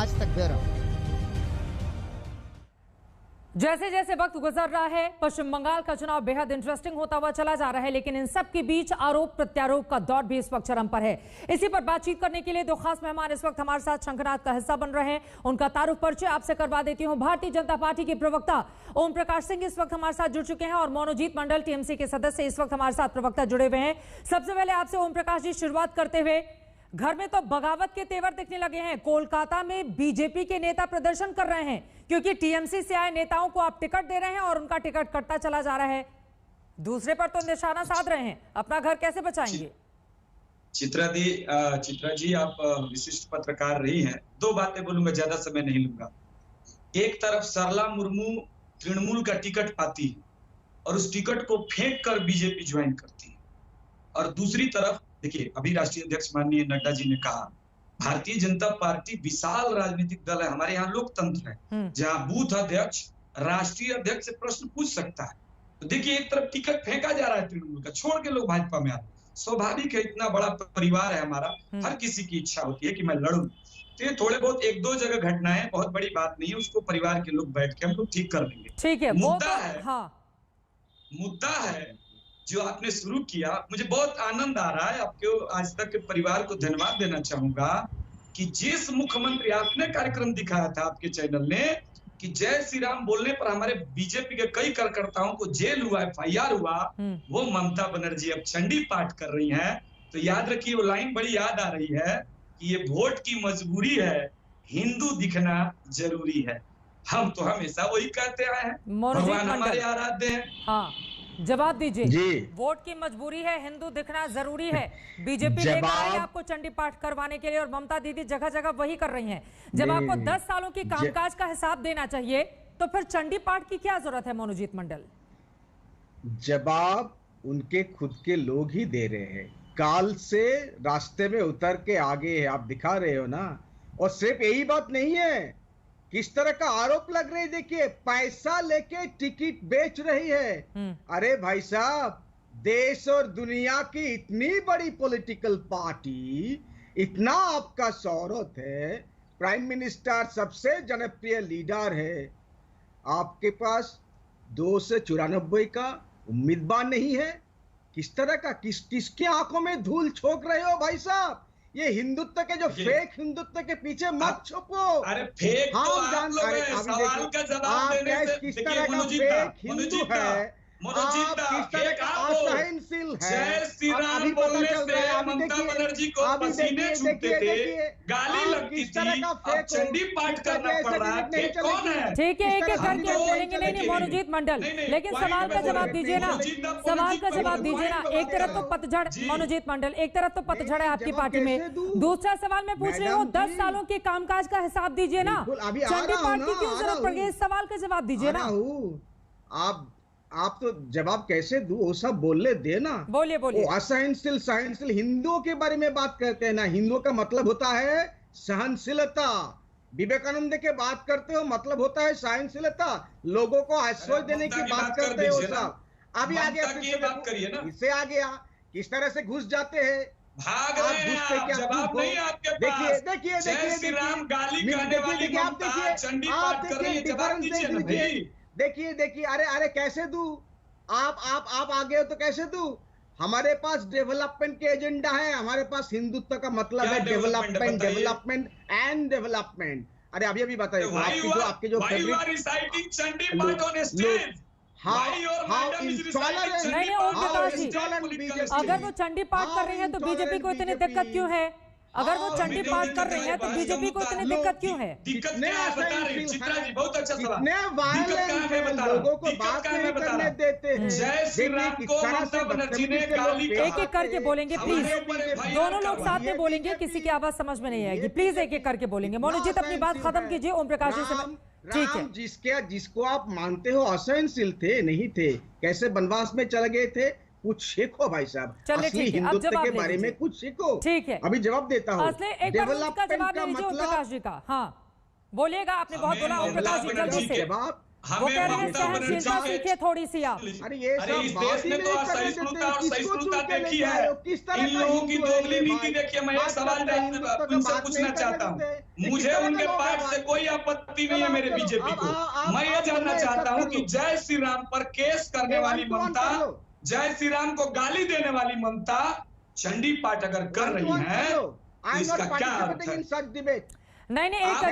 आज तक ब्यूरो। जैसे जैसे वक्त गुजर रहा है, पश्चिम बंगाल का चुनाव बेहद इंटरेस्टिंग होता हुआ चला जा रहा है, लेकिन इन सब के बीच आरोप प्रत्यारोप का दौर भी इस वक्त चरम पर है। इसी पर बातचीत करने के लिए दो खास मेहमान इस वक्त हमारे साथ शंखनाद का हिस्सा बन रहे हैं। उनका तारुफ परिचय आपसे करवा देती हूं। भारतीय जनता पार्टी के प्रवक्ता ओम प्रकाश सिंह इस वक्त हमारे साथ जुड़ चुके हैं और मनोजीत मंडल टीएमसी के सदस्य इस वक्त हमारे साथ प्रवक्ता जुड़े हुए हैं। सबसे पहले आपसे ओम प्रकाश जी शुरुआत करते हुए, घर में तो बगावत के तेवर दिखने लगे हैं। कोलकाता में बीजेपी के नेता प्रदर्शन कर रहे हैं क्योंकि टीएमसी से आए नेताओं को आप टिकट दे रहे हैं और उनका टिकट कटता चला जा रहा है। दूसरे पर तो निशाना साध रहे हैं, अपना घर कैसे बचाएंगे? चित्रा जी, आप विशिष्ट पत्रकार रही हैं। दो बातें बोलूंगा, ज्यादा समय नहीं लूंगा। एक तरफ सरला मुर्मू तृणमूल का टिकट पाती है और उस टिकट को फेंक कर बीजेपी ज्वाइन करती है, और दूसरी तरफ देखिए, अभी राष्ट्रीय अध्यक्ष माननीय नड्डा जी ने कहा भारतीय जनता पार्टी विशाल राजनीतिक दल है। हमारे यहाँ लोकतंत्र है जहाँ बूथ अध्यक्ष राष्ट्रीय अध्यक्ष से प्रश्न पूछ सकता है। तो देखिए, एक तरफ टिकट फेंका जा रहा है तृणमूल का, छोड़ के लोग भाजपा में आ रहे हैं। स्वाभाविक है, इतना बड़ा परिवार है हमारा, हर किसी की इच्छा होती है कि मैं लड़ूं। तो ये थोड़े बहुत एक दो जगह घटनाएं, बहुत बड़ी बात नहीं है, उसको परिवार के लोग बैठ के हम लोग ठीक कर लेंगे। ठीक है, मुद्दा है जो आपने शुरू किया। मुझे बहुत आनंद आ रहा है, आपके आज तक के परिवार को धन्यवाद देना चाहूंगा कि जिस मुख्यमंत्री आपने कार्यक्रम दिखाया था आपके चैनल ने कि जय श्री राम बोलने पर हमारे बीजेपी के कई कार्यकर्ताओं को जेल हुआ, FIR हुआ, वो ममता बनर्जी अब चंडी पाठ कर रही हैं। तो याद रखिए, वो लाइन बड़ी याद आ रही है कि ये वोट की मजबूरी है, हिंदू दिखना जरूरी है। हम तो हमेशा वही कहते आए हैं, भगवान हमारे आराध्य हैं। हाँ, जवाब दीजिए। वोट की मजबूरी है, हिंदू दिखना जरूरी है। बीजेपी लेकर आई है आपको चंडी पाठ करवाने के लिए और ममता दीदी जगह जगह वही कर रही हैं। जब आपको 10 सालों की कामकाज का हिसाब देना चाहिए तो फिर चंडी पाठ की क्या जरूरत है? मनोजीत मंडल, जवाब उनके खुद के लोग ही दे रहे हैं। काल से रास्ते में उतर के आगे आप दिखा रहे हो ना। और सिर्फ यही बात नहीं है, किस तरह का आरोप लग रही है। देखिए, पैसा लेके टिकट बेच रही है। अरे भाई साहब, देश और दुनिया की इतनी बड़ी पॉलिटिकल पार्टी, इतना आपका शौहरत है, प्राइम मिनिस्टर सबसे जनप्रिय लीडर है, आपके पास 294 का उम्मीदवार नहीं है। किस तरह का, किसके आंखों में धूल झोंक रहे हो भाई साहब? ये हिंदुत्व के जो फेक हिंदुत्व के पीछे मत छुपो। अरे फेक तो आप लोग हैं, सवाल का जवाब देने से किस तरह का फेक हिंदू है, आप किस तरह का असहनशील है। जय श्री राम बोलने से ममता बनर्जी को पसीने छूटते थे, गाली लगती थी, अब चंडी पाठ करना पड़ रहा है। कौन है? ठीक है, एक एक करके हम बोलेंगे। नहीं मनोजीत मंडल, लेकिन सवाल का जवाब दीजिए ना, सवाल का जवाब दीजिए ना। एक तरफ तो पतझड़, मनोजीत मंडल, एक तरफ तो पतझड़ है आपकी पार्टी में। दूसरा सवाल मैं पूछ रही हूँ, 10 सालों के कामकाज का हिसाब दीजिए ना। चंडी पाठ की क्यों जरूरत पड़ गई? इस सवाल का जवाब दीजिए ना। आप तो जवाब कैसे दूं, वो सब बोलने देना। बोलिए। असहनशील हिंदुओं के बारे में बात करते हैं ना। हिंदुओं का मतलब होता है सहनशीलता। विवेकानंद के बात करते हो, मतलब होता है सहनशीलता। लोगों को आश्रय देने की बात करते हो सब। अभी आ गया, बात करिए ना, इससे आ गया। किस तरह से घुस जाते हैं, भाग रहे हैं आप, जवाब नहीं आपके पास। देखिए जय श्री राम गाली कहने वाली ममता चंडी पाठ कर रही है, जवाब दीजिए ना भाई। देखिए, अरे कैसे दूं? आप आ गए हो तो कैसे दूं? हमारे पास डेवलपमेंट के एजेंडा है। हमारे पास हिंदुत्व का मतलब है डेवलपमेंट एंड डेवलपमेंट। अरे अभी बताइए, आपके जो अगर वो चंडी पाठ कर रही है तो बीजेपी को इतनी दिक्कत क्यों है? अगर वो चंडी पाठ कर रही है तो बीजेपी को इतनी दिक्कत क्यों है? दिक्कत क्या है बता रही है चित्रा जी, बहुत अच्छा सवाल। लोगों को बात नहीं करने देते हैं। जय श्री राम को ममता बनर्जी ने गाली कहा। एक एक करके बोलेंगे प्लीज, दोनों लोग साथ में बोलेंगे, किसी की आवाज समझ में नहीं आएगी। प्लीज एक एक करके बोलेंगे। मनोजीत अपनी बात खत्म कीजिए। ओम प्रकाश जी से ठीक है। जिसको आप मानते हो असहनशील थे, नहीं थे, कैसे वनवास में चले गए थे, कुछ सीखो भाई साहब। असली हिंदुत्व के बारे में कुछ सीखो। ठीक है, अभी जवाब देता हूँ। डेवलपमेंट का जवाब दीजिए ओम प्रकाश जी का। हाँ बोलिएगा, आपने बहुत बोला। ओम प्रकाश जी जल्दी से। वो कह रहे हैं सहनशीलता सीखे थोड़ी सी आप। अरे ये अरे सब इस बात देश ही में तो नहीं करने असहिष्णुता और देते, किसको सहिष्णुता चुन के देखी लेके है। आए हो? किस तरह इन का लोगों की हिंदू है दोगली ये नीति भाई? देखिए। मैं एक बात सवाल करते हैं हिंदुत्व का, तुमसे बात पूछना नहीं करने चाहता हूँ। देते। ये किस मुझे तरह का उनके लोग है पार्ट से भाई? कोई आपत्ति नहीं चलो है आप मेरे चलो, बीजेपी अब को। मैं ये आप जानना हमें चाहता एक्सेप्ट हूँ कर कि लो, जय श्री राम पर केस करने ये वाली 1 to 1 ममता, कर लो, जय श्री राम को गाली देने वाली ममता चंडी पाठ अगर कर 1 to रही 1 कर है लो। तो आई एम इसका नॉट क्या अर्थ पार्टिसिपेटिंग है? इन सच डिबेट। नहीं, एक आप